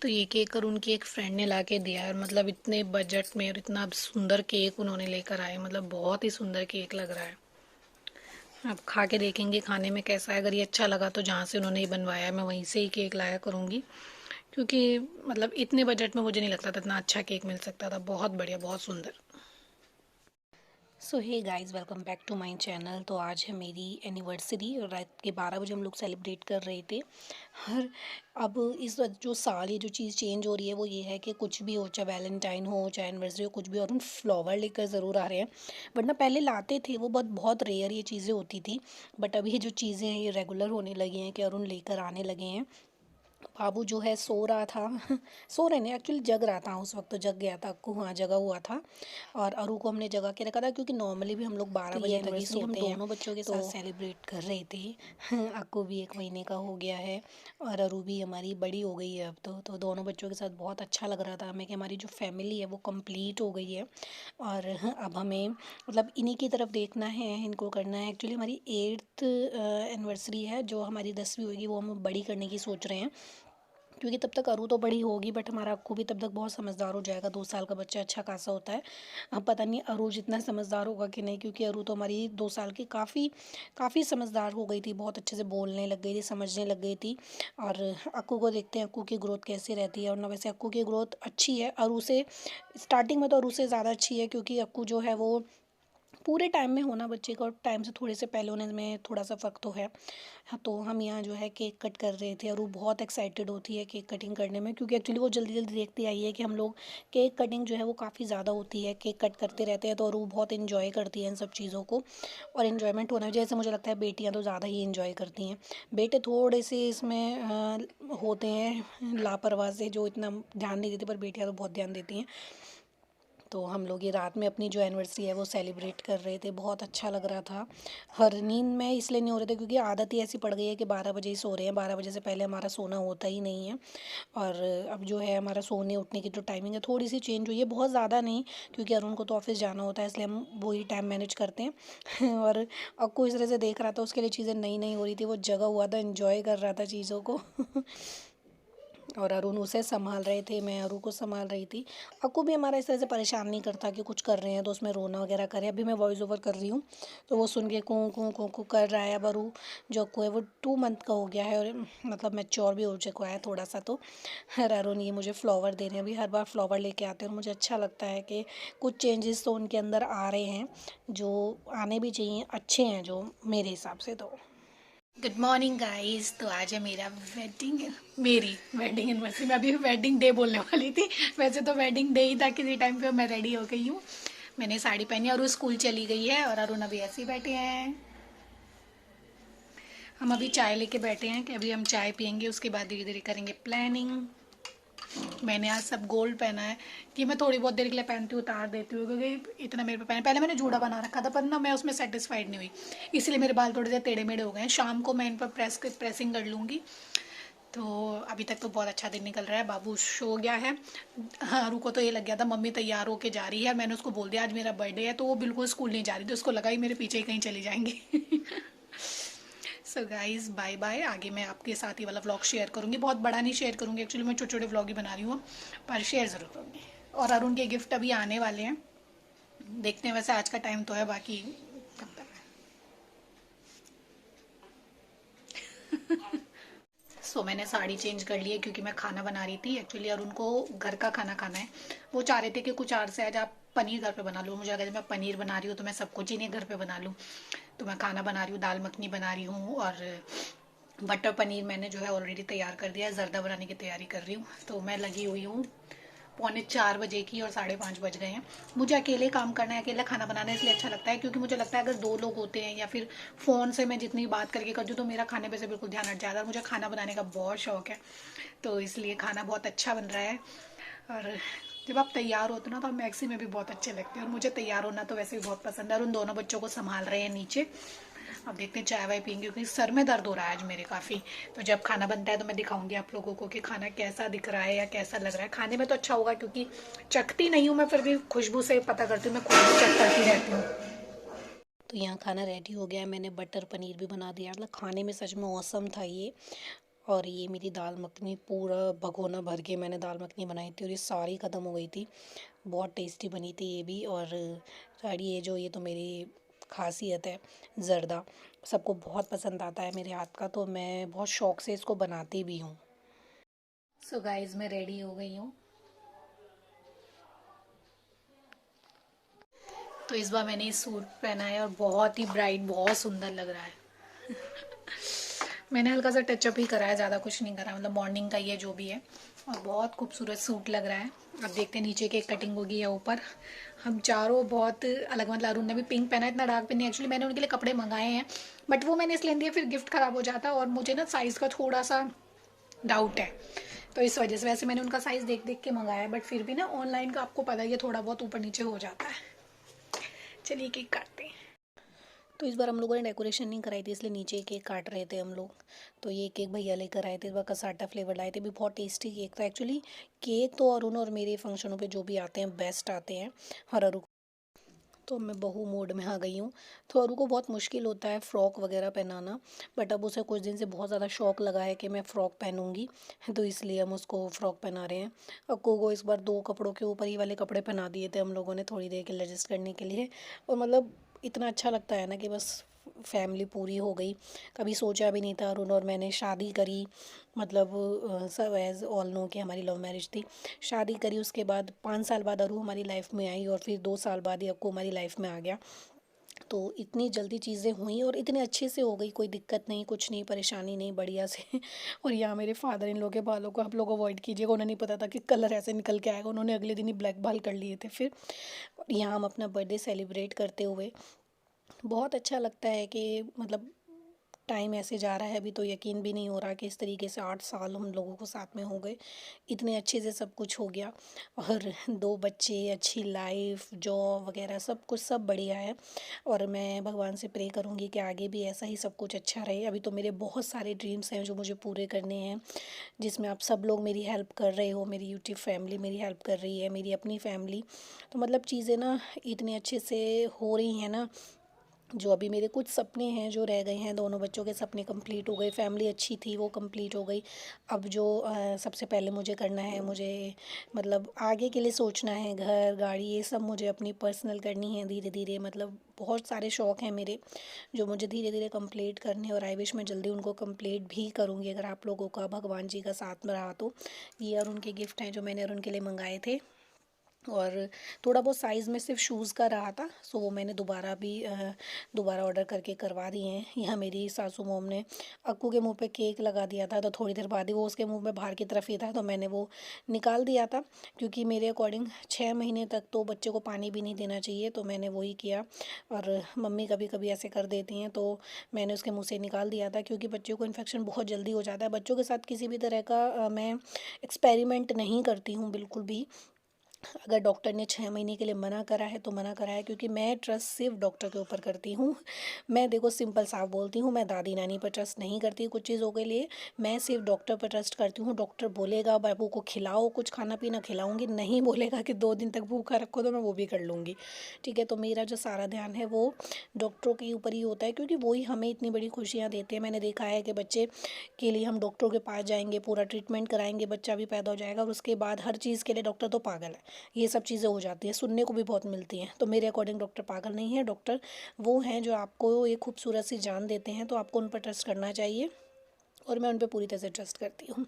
तो ये केक और उनकी एक फ्रेंड ने ला के दिया है, और मतलब इतने बजट में और इतना सुंदर केक उन्होंने लेकर आए, मतलब बहुत ही सुंदर केक लग रहा है। अब खा के देखेंगे खाने में कैसा है। अगर ये अच्छा लगा तो जहाँ से उन्होंने ये बनवाया है मैं वहीं से ही केक लाया करूँगी, क्योंकि मतलब इतने बजट में मुझे नहीं लगता था इतना अच्छा केक मिल सकता था। बहुत बढ़िया, बहुत सुंदर। So hey guys, welcome back to my channel. तो आज है मेरी एनिवर्सरी और रात के 12 बजे हम लोग सेलिब्रेट कर रहे थे। हर अब इस जो साल ये जो चीज़ चेंज हो रही है वो ये है कि कुछ भी हो, चाहे वैलेंटाइन हो चाहे एनिवर्सरी हो, कुछ भी, और हम फ्लावर लेकर ज़रूर आ रहे हैं। वरना पहले लाते थे, वो बहुत बहुत रेयर ये चीज़ें होती थी। बट अभी ये जो चीज़ें हैं ये रेगुलर होने लगी हैं कि अरुण लेकर आने लगे हैं। बाबू जो है सो रहा था सो रहे नहीं, एक्चुअली जग रहा था उस वक्त, तो जग गया था, अक्कू हाँ जगा हुआ था। और अरू को हमने जगा के रखा था क्योंकि नॉर्मली भी हम लोग 12 बजे तक ही सोते हैं। दोनों बच्चों के साथ सेलिब्रेट कर रहे थे अक्कू भी 1 महीने का हो गया है और अरू भी हमारी बड़ी हो गई है अब तो दोनों बच्चों के साथ बहुत अच्छा लग रहा था हमें कि हमारी जो फैमिली है वो कंप्लीट हो गई है। और अब हमें मतलब इन्हीं की तरफ देखना है, इनको करना है। एक्चुअली हमारी 8th एनिवर्सरी है, जो हमारी 10वीं होगी वो हम बड़ी करने की सोच रहे हैं, क्योंकि तब तक अरू तो बड़ी होगी बट हमारा अक्कू भी तब तक बहुत समझदार हो जाएगा। 2 साल का बच्चा अच्छा खासा होता है। अब पता नहीं अरू जितना समझदार होगा कि नहीं, क्योंकि अरू तो हमारी 2 साल की काफ़ी काफ़ी समझदार हो गई थी, बहुत अच्छे से बोलने लग गई थी, समझने लग गई थी। और अक्कू को देखते हैं अक्कू की ग्रोथ कैसे रहती है। और ना वैसे अक्कू की ग्रोथ अच्छी है अरू से, स्टार्टिंग में तो अरू से ज़्यादा अच्छी है, क्योंकि अक्कू जो है वो पूरे टाइम में होना बच्चे का और टाइम से थोड़े से पहले होने में थोड़ा सा फ़र्क तो है। हाँ, तो हम यहाँ जो है केक कट कर रहे थे और वो बहुत एक्साइटेड होती है केक कटिंग करने में, क्योंकि एक्चुअली वो जल्दी जल्दी देखती आई है कि हम लोग केक कटिंग जो है वो काफ़ी ज़्यादा होती है, केक कट करते रहते हैं, तो और वो बहुत इन्जॉय करती है इन सब चीज़ों को। और इन्जॉयमेंट होना जैसे मुझे लगता है बेटियाँ तो ज़्यादा ही इन्जॉय करती हैं। बेटे थोड़े से इसमें होते हैं लापरवाह से, जो इतना ध्यान नहीं देते, पर बेटियाँ तो बहुत ध्यान देती हैं। तो हम लोग ये रात में अपनी जो एनिवर्सरी है वो सेलिब्रेट कर रहे थे, बहुत अच्छा लग रहा था। हर नींद में इसलिए नहीं हो रहे थे क्योंकि आदत ही ऐसी पड़ गई है कि 12 बजे ही सो रहे हैं, 12 बजे से पहले हमारा सोना होता ही नहीं है। और अब जो है हमारा सोने उठने की जो टाइमिंग है थोड़ी सी चेंज हुई है, बहुत ज़्यादा नहीं, क्योंकि अरुण को तो ऑफिस जाना होता है इसलिए हम वही टाइम मैनेज करते हैं और अक्कू इस तरह से देख रहा था, उसके लिए चीज़ें नई नई हो रही थी, वो जगा हुआ था, इन्जॉय कर रहा था चीज़ों को और अरुण उसे संभाल रहे थे, मैं अरू को संभाल रही थी। अक्कू भी हमारा इस तरह से परेशान नहीं करता कि कुछ कर रहे हैं तो उसमें रोना वगैरह करे। अभी मैं वॉइस ओवर कर रही हूँ तो वो सुन के कूँ कूँ कूँ कूँ कर रहा है। अब अरू जो अक्कू है वो 2 मंथ का हो गया है और मतलब मैच्योर भी हो चुका है थोड़ा सा। तो हर अरुण ये मुझे फ्लावर दे रहे हैं, अभी हर बार फ्लावर लेके आते हैं और मुझे अच्छा लगता है कि कुछ चेंजेस तो उनके अंदर आ रहे हैं, जो आने भी चाहिए, अच्छे हैं जो मेरे हिसाब से। तो गुड मॉर्निंग गाइस। तो आज है मेरी वेडिंग एनिवर्सरी। मैं अभी वेडिंग डे बोलने वाली थी, वैसे तो वेडिंग डे ही था। किसी टाइम पे मैं रेडी हो गई हूँ, मैंने साड़ी पहनी और वो स्कूल चली गई है और अरुण अभी ऐसे ही बैठे हैं। हम अभी चाय लेके बैठे हैं कि अभी हम चाय पियेंगे, उसके बाद धीरे धीरे करेंगे प्लानिंग। मैंने आज सब गोल्ड पहना है कि मैं थोड़ी बहुत देर के लिए पहनती हूँ, उतार देती हूँ, क्योंकि इतना मेरे पे पहने। पहले मैंने जूड़ा बना रखा था पर ना मैं उसमें सेटिस्फाइड नहीं हुई, इसलिए मेरे बाल थोड़े से टेढ़े मेढ़े हो गए हैं। शाम को मैं इन पर प्रेसिंग कर लूँगी। तो अभी तक तो बहुत अच्छा दिन निकल रहा है। बाबू सो गया है। हाँ, रुको तो ये लग गया था मम्मी तैयार होके जा रही है, मैंने उसको बोल दिया आज मेरा बर्थडे है, तो वो बिल्कुल स्कूल नहीं जा रही थी, उसको लगा ही मेरे पीछे ही कहीं चली जाएंगी सो गाइज बाय बाय। आगे मैं आपके साथ ही वाला व्लॉग शेयर करूंगी, बहुत बड़ा नहीं शेयर करूंगी, एक्चुअली मैं छोटे छोटे व्लॉग ही बना रही हूँ, पर शेयर ज़रूर करूँगी। और अरुण के गिफ्ट अभी आने वाले हैं, देखते हैं, वैसे आज का टाइम तो है, बाकी कब तक है मैंने साड़ी चेंज कर ली है क्योंकि मैं खाना बना रही थी एक्चुअली, और उनको घर का खाना खाना है। वो चाह रहे थे कि कुछ आर से आज आप पनीर घर पे बना लो। मुझे लगा जब मैं पनीर बना रही हूँ तो मैं सब कुछ ही नहीं घर पे बना लूँ। तो मैं खाना बना रही हूँ, दाल मखनी बना रही हूँ और बटर पनीर मैंने जो है ऑलरेडी तैयार कर दिया है, जर्दा बनाने की तैयारी कर रही हूँ। तो मैं लगी हुई हूँ 3:45 की और 5:30 बज गए हैं। मुझे अकेले काम करना है, अकेला खाना बनाना है, इसलिए अच्छा लगता है, क्योंकि मुझे लगता है अगर 2 लोग होते हैं या फिर फ़ोन से मैं जितनी बात करके करती हूँ तो मेरा खाने पे से बिल्कुल ध्यान हट जाता है। मुझे खाना बनाने का बहुत शौक है, तो इसलिए खाना बहुत अच्छा बन रहा है। और जब आप तैयार होते हो ना तो आप मैक्सी में भी बहुत अच्छे लगते हैं, और मुझे तैयार होना तो वैसे भी बहुत पसंद है। और उन दोनों बच्चों को संभाल रहे हैं नीचे। अब देखते हैं, चाय वाय पियेंगे क्योंकि सर में दर्द हो रहा है आज मेरे काफ़ी। तो जब खाना बनता है तो मैं दिखाऊंगी आप लोगों को कि खाना कैसा दिख रहा है या कैसा लग रहा है। खाने में तो अच्छा होगा, क्योंकि चखती नहीं हूँ मैं, फिर भी खुशबू से पता करती हूँ, मैं खुशबू चेक करती रहती हूँ। तो यहाँ खाना रेडी हो गया है, मैंने बटर पनीर भी बना दिया, मतलब खाने में सच में औसम था ये। और ये मेरी दाल मखनी, पूरा भगोना भर के मैंने दाल मखनी बनाई थी और ये सारी ख़त्म हो गई थी। बहुत टेस्टी बनी थी ये भी। और सारी ये तो मेरी खासियत है ज़र्दा, सबको बहुत पसंद आता है मेरे हाथ का, तो मैं बहुत शौक से इसको बनाती भी हूँ। सो गाइस, मैं रेडी हो गई हूँ। तो इस बार मैंने सूट पहना है और बहुत ही ब्राइट, बहुत सुंदर लग रहा है। मैंने हल्का सा टचअप ही करा है, ज़्यादा कुछ नहीं करा, मतलब मॉर्निंग का ये जो भी है। और बहुत खूबसूरत सूट लग रहा है। अब देखते हैं नीचे की एक कटिंग होगी या ऊपर। हम चारों बहुत अलग, मतलब अरुण ने भी पिंक पहना है, इतना डार्क पिंक नहीं। एक्चुअली मैंने उनके लिए कपड़े मंगाए हैं, बट वो मैंने इसलिए दिए फिर गिफ्ट ख़राब हो जाता, और मुझे ना साइज़ का थोड़ा सा डाउट है, तो इस वजह से। वैसे मैंने उनका साइज़ देख देख के मंगाया है, बट फिर भी ना ऑनलाइन का आपको पता ही है, थोड़ा बहुत ऊपर नीचे हो जाता है। चलिए केक काटते हैं। तो इस बार हम लोगों ने डेकोरेशन नहीं कराई थी, इसलिए नीचे केक काट रहे थे हम लोग। तो ये केक भैया लेकर आए थे, इस बार कसाटा फ्लेवर लाए थे, भी बहुत टेस्टी केक था एक्चुअली। केक तो अरुण और मेरे फंक्शनों पे जो भी आते हैं बेस्ट आते हैं। और अरु, तो मैं बहू मोड में आ गई हूँ। तो अरु को बहुत मुश्किल होता है फ़्रॉक वगैरह पहनाना, बट अब उसे कुछ दिन से बहुत ज़्यादा शौक लगा है कि मैं फ़्रॉक पहनूंगी, तो इसलिए हम उसको फ़्रॉक पहना रहे हैं। अक्कू को इस बार 2 कपड़ों के ऊपर ही वाले कपड़े पहना दिए थे हम लोगों ने, थोड़ी देर के लिए एडजस्ट करने के लिए। और मतलब इतना अच्छा लगता है ना कि बस फैमिली पूरी हो गई। कभी सोचा भी नहीं था। अरुण और मैंने शादी करी, मतलब सब एज़ ऑल नो कि हमारी लव मैरिज थी। शादी करी, उसके बाद 5 साल बाद अरु हमारी लाइफ में आई, और फिर 2 साल बाद ही अक्कू हमारी लाइफ में आ गया। तो इतनी जल्दी चीज़ें हुई और इतने अच्छे से हो गई, कोई दिक्कत नहीं, कुछ नहीं, परेशानी नहीं, बढ़िया से। और यहाँ मेरे फादर इन लोग के बालों को आप लोग अवॉइड कीजिएगा, उन्हें नहीं पता था कि कलर ऐसे निकल के आएगा, उन्होंने अगले दिन ही ब्लैक बाल कर लिए थे फिर। यहाँ हम अपना बर्थडे सेलिब्रेट करते हुए, बहुत अच्छा लगता है कि मतलब टाइम ऐसे जा रहा है, अभी तो यकीन भी नहीं हो रहा कि इस तरीके से 8 साल हम लोगों को साथ में हो गए, इतने अच्छे से सब कुछ हो गया। और 2 बच्चे, अच्छी लाइफ, जॉब वगैरह सब कुछ सब बढ़िया है। और मैं भगवान से प्रे करूँगी कि आगे भी ऐसा ही सब कुछ अच्छा रहे। अभी तो मेरे बहुत सारे ड्रीम्स हैं जो मुझे पूरे करने हैं, जिसमें आप सब लोग मेरी हेल्प कर रहे हो, मेरी यूट्यूब फैमिली मेरी हेल्प कर रही है, मेरी अपनी फैमिली। तो मतलब चीज़ें ना इतने अच्छे से हो रही हैं ना। जो अभी मेरे कुछ सपने हैं जो रह गए हैं, दोनों बच्चों के सपने कंप्लीट हो गए, फैमिली अच्छी थी वो कंप्लीट हो गई। अब जो सबसे पहले मुझे करना है, मुझे मतलब आगे के लिए सोचना है, घर गाड़ी ये सब मुझे अपनी पर्सनल करनी है धीरे धीरे। मतलब बहुत सारे शौक़ हैं मेरे जो मुझे धीरे धीरे कंप्लीट करने, और आई विश मैं जल्दी उनको कंप्लीट भी करूँगी अगर आप लोगों का, भगवान जी का साथ में रहा तो। ये और उनके गिफ्ट हैं जो मैंने और उनके लिए मंगाए थे। और थोड़ा बहुत साइज़ में सिर्फ शूज़ का रहा था, सो वो मैंने दोबारा ऑर्डर करके करवा दिए हैं। यहाँ मेरी सासू मोम ने अक्कू के मुंह पे केक लगा दिया था, तो थोड़ी देर बाद ही वो उसके मुंह में बाहर की तरफ ही था, तो मैंने वो निकाल दिया था, क्योंकि मेरे अकॉर्डिंग 6 महीने तक तो बच्चे को पानी भी नहीं देना चाहिए, तो मैंने वही किया। और मम्मी कभी कभी ऐसे कर देती हैं, तो मैंने उसके मुँह से निकाल दिया था, क्योंकि बच्चों को इन्फेक्शन बहुत जल्दी हो जाता है। बच्चों के साथ किसी भी तरह का मैं एक्सपेरिमेंट नहीं करती हूँ बिल्कुल भी। अगर डॉक्टर ने 6 महीने के लिए मना करा है तो मना करा है, क्योंकि मैं ट्रस्ट सिर्फ डॉक्टर के ऊपर करती हूँ। मैं देखो सिंपल साफ बोलती हूँ, मैं दादी नानी पर ट्रस्ट नहीं करती कुछ चीज़ों के लिए। मैं सिर्फ डॉक्टर पर ट्रस्ट करती हूँ। डॉक्टर बोलेगा बाबू को खिलाओ, कुछ खाना पीना खिलाऊंगी, नहीं बोलेगा कि 2 दिन तक भूखा रखो तो मैं वो भी कर लूँगी। ठीक है, तो मेरा जो सारा ध्यान है वो डॉक्टरों के ऊपर ही होता है, क्योंकि वही हमें इतनी बड़ी खुशियाँ देते हैं। मैंने देखा है कि बच्चे के लिए हम डॉक्टरों के पास जाएंगे, पूरा ट्रीटमेंट कराएंगे, बच्चा भी पैदा हो जाएगा, और उसके बाद हर चीज़ के लिए डॉक्टर तो पागल है, ये सब चीज़ें हो जाती हैं, सुनने को भी बहुत मिलती हैं। तो मेरे अकॉर्डिंग डॉक्टर पागल नहीं है। डॉक्टर वो हैं जो आपको एक खूबसूरत सी जान देते हैं, तो आपको उन पर ट्रस्ट करना चाहिए, और मैं उन पर पूरी तरह से ट्रस्ट करती हूँ।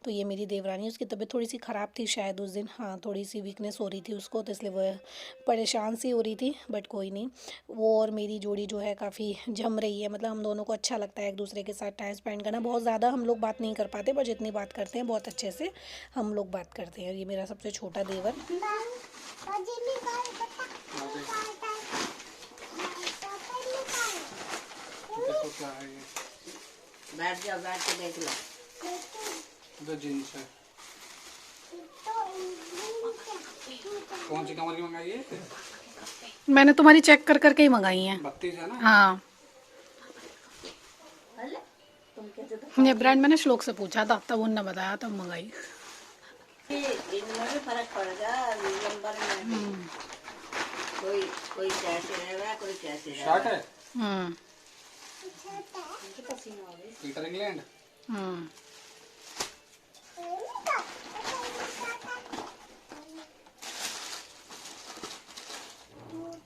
तो ये मेरी देवरानी, उसकी तबीयत थोड़ी सी ख़राब थी शायद उस दिन, हाँ थोड़ी सी वीकनेस हो रही थी उसको, तो इसलिए वह परेशान सी हो रही थी, बट कोई नहीं। वो और मेरी जोड़ी जो है काफ़ी जम रही है, मतलब हम दोनों को अच्छा लगता है एक दूसरे के साथ टाइम स्पेंड करना। बहुत ज़्यादा हम लोग बात नहीं कर पाते, पर जितनी बात करते हैं बहुत अच्छे से हम लोग बात करते हैं। ये मेरा सबसे छोटा देवर। देखो क्या है ये, बैठ जाओ, बैठ के देख लो। जींस है, कौन सी कमर की मंगाई है? मैंने तुम्हारी चेक कर करके ही मंगाई हैं। 32 है ना? हाँ, ये ब्रांड मैंने श्लोक से पूछा था, तब उन्होंने बताया, तब मंगाई। इनमें भी फर्क पड़ेगा नंबर में। कोई कोई कैसे रहेगा, कोई कैसे रहेगा। शर्ट है, पीटर इंग्लैंड।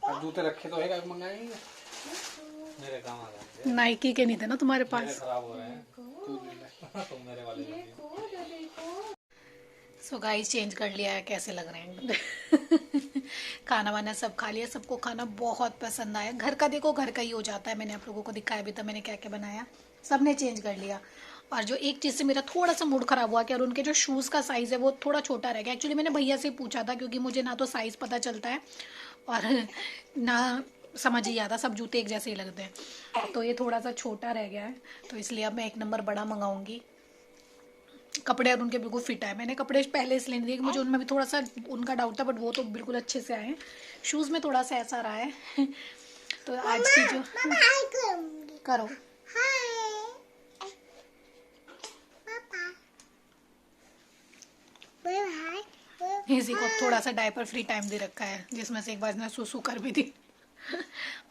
अब जूते रखे तो है, क्या मंगाएंगे? मेरे काम आ जाएंगे। नाइकी के नहीं थे ना तुम्हारे मेरे पास? खराब हो रहे हैं, तू ले ले। तुम मेरे वाले ले लियो। सो गाइस चेंज कर लिया है, कैसे लग रहे हैं? खाना वाना सब खा लिया, सबको खाना बहुत पसंद आया। घर का देखो घर का ही हो जाता है। मैंने आप लोगों को दिखाया भी था मैंने क्या क्या बनाया। सबने चेंज कर लिया। और जो एक चीज़ से मेरा थोड़ा सा मूड खराब हुआ कि और उनके जो शूज़ का साइज़ है वो थोड़ा छोटा रह गया। एक्चुअली मैंने भैया से पूछा था क्योंकि मुझे ना तो साइज़ पता चलता है और ना समझ ही आता, सब जूते एक जैसे ही लगते हैं। तो ये थोड़ा सा छोटा रह गया है, तो इसलिए अब मैं 1 नंबर बड़ा मंगाऊंगी। कपड़े और उनके बिल्कुल फिट है। मैंने कपड़े पहले इसलिए नहीं दिए कि मुझे उनमें भी थोड़ा सा उनका डाउट था, बट वो तो बिल्कुल अच्छे से आए हैं। शूज़ में थोड़ा सा ऐसा रहा है। तो आज की जो करो इसी को थोड़ा सा डायपर फ्री टाइम दे रखा है, जिसमें से एक बार इसने सुसु कर भी दी।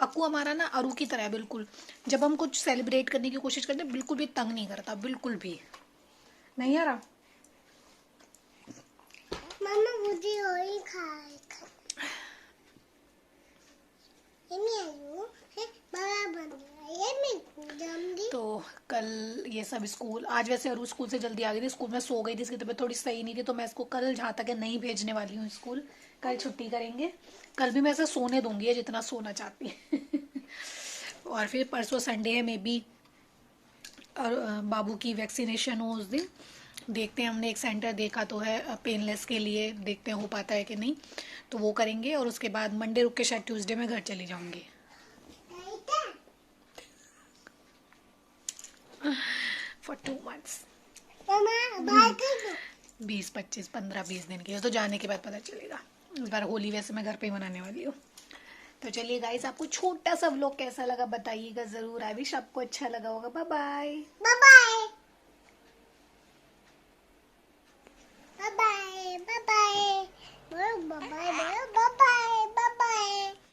अक्कू हमारा ना अरू की तरह है बिल्कुल। जब हम कुछ सेलिब्रेट करने की कोशिश करते हैं बिल्कुल भी तंग नहीं करता, बिल्कुल भी नहीं आ रहा। मामा मुझे और खाएगा। बड़ा बन गया ये मैं जल्दी। तो कल ये सब स्कूल, आज वैसे अरू स्कूल से जल्दी आ गई थी, स्कूल में सो गई थी, इसकी तबीयत थोड़ी सही नहीं थी, तो मैं इसको कल जहाँ तक है नहीं भेजने वाली हूँ स्कूल। कल छुट्टी करेंगे। कल भी मैं इसे सोने दूंगी ये जितना सोना चाहती है। और फिर परसों संडे है, मे बी और बाबू की वैक्सीनेशन हो उस दिन। देखते हैं, हमने एक सेंटर देखा तो है पेनलेस के लिए, देखते हैं हो पाता है कि नहीं, तो वो करेंगे। और उसके बाद मंडे रुक के शायद ट्यूसडे में घर चली जाऊंगी। For 2 months। मामा बाय कर दो। 20-25-15-20 दिन के, तो जाने के बाद पता चलेगा। इस बार होली वैसे मैं घर पे ही मनाने वाली हूँ। तो चलिए गाइस, आपको छोटा सा व्लॉग कैसा लगा बताइएगा ज़रूर। आई विश आपको अच्छा लगा होगा। Bye bye. Bye bye.